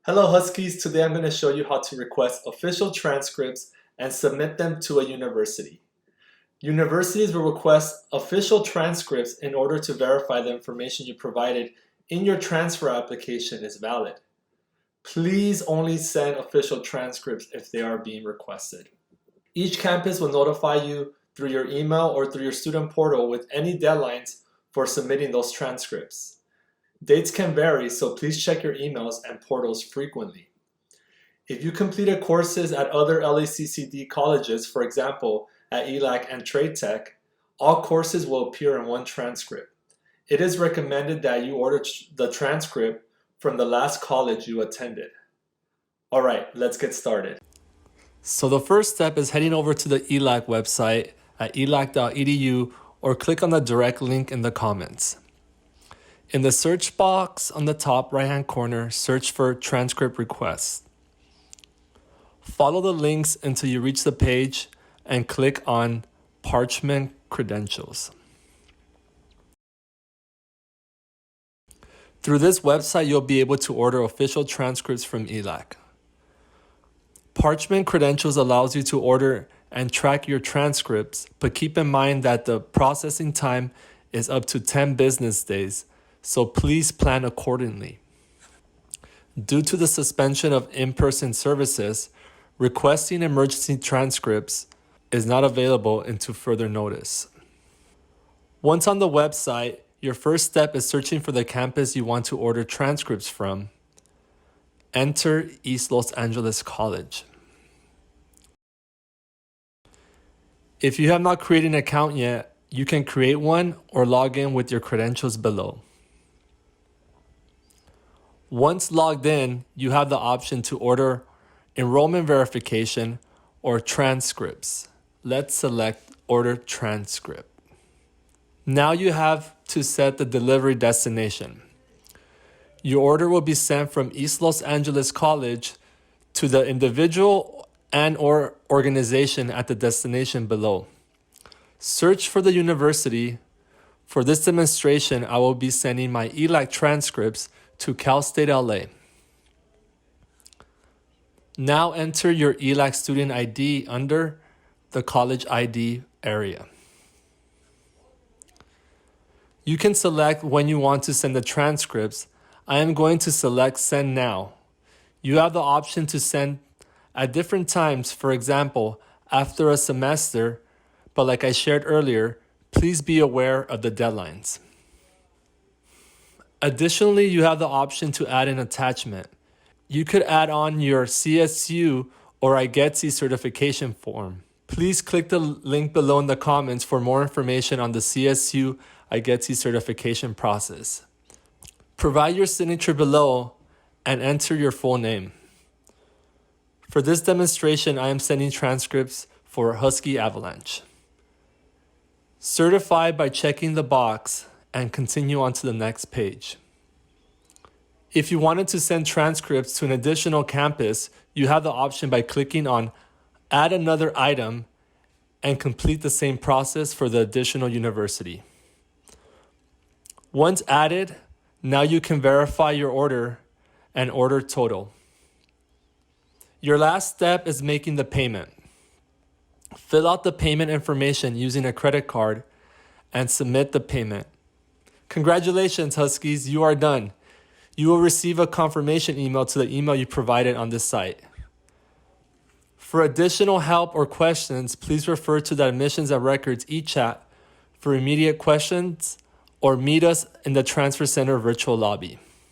Hello Huskies, today I'm going to show you how to request official transcripts and submit them to a university. Universities will request official transcripts in order to verify the information you provided in your transfer application is valid. Please only send official transcripts if they are being requested. Each campus will notify you through your email or through your student portal with any deadlines for submitting those transcripts. Dates can vary, so please check your emails and portals frequently. If you completed courses at other LACCD colleges, for example, at ELAC and Trade Tech, all courses will appear in one transcript. It is recommended that you order the transcript from the last college you attended. Alright, let's get started. So the first step is heading over to the ELAC website at elac.edu or click on the direct link in the comments. In the search box on the top right-hand corner, search for transcript requests. Follow the links until you reach the page and click on Parchment credentials. Through this website, you'll be able to order official transcripts from ELAC. Parchment credentials allows you to order and track your transcripts, but keep in mind that the processing time is up to 10 business days. So please plan accordingly. Due to the suspension of in-person services, requesting emergency transcripts is not available until further notice. Once on the website, your first step is searching for the campus you want to order transcripts from. Enter East Los Angeles College. If you have not created an account yet, you can create one or log in with your credentials below. Once logged in, you have the option to order enrollment verification or transcripts. Let's select Order Transcript. Now you have to set the delivery destination. Your order will be sent from East Los Angeles College to the individual and/or organization at the destination below. Search for the university. For this demonstration, I will be sending my ELAC transcripts to Cal State LA. Now enter your ELAC student ID under the college ID area. You can select when you want to send the transcripts. I am going to select Send Now. You have the option to send at different times, for example, after a semester, but like I shared earlier, please be aware of the deadlines. Additionally, you have the option to add an attachment. You could add on your CSU or IGETC certification form. Please click the link below in the comments for more information on the CSU IGETC certification process. Provide your signature below and enter your full name. For this demonstration, I am sending transcripts for Husky Avalanche. Certify by checking the box and continue on to the next page. If you wanted to send transcripts to an additional campus, you have the option by clicking on Add Another Item and complete the same process for the additional university. Once added, now you can verify your order and order total. Your last step is making the payment. Fill out the payment information using a credit card and submit the payment. Congratulations, Huskies, you are done. You will receive a confirmation email to the email you provided on this site. For additional help or questions, please refer to the Admissions and Records e-chat for immediate questions or meet us in the Transfer Center virtual lobby.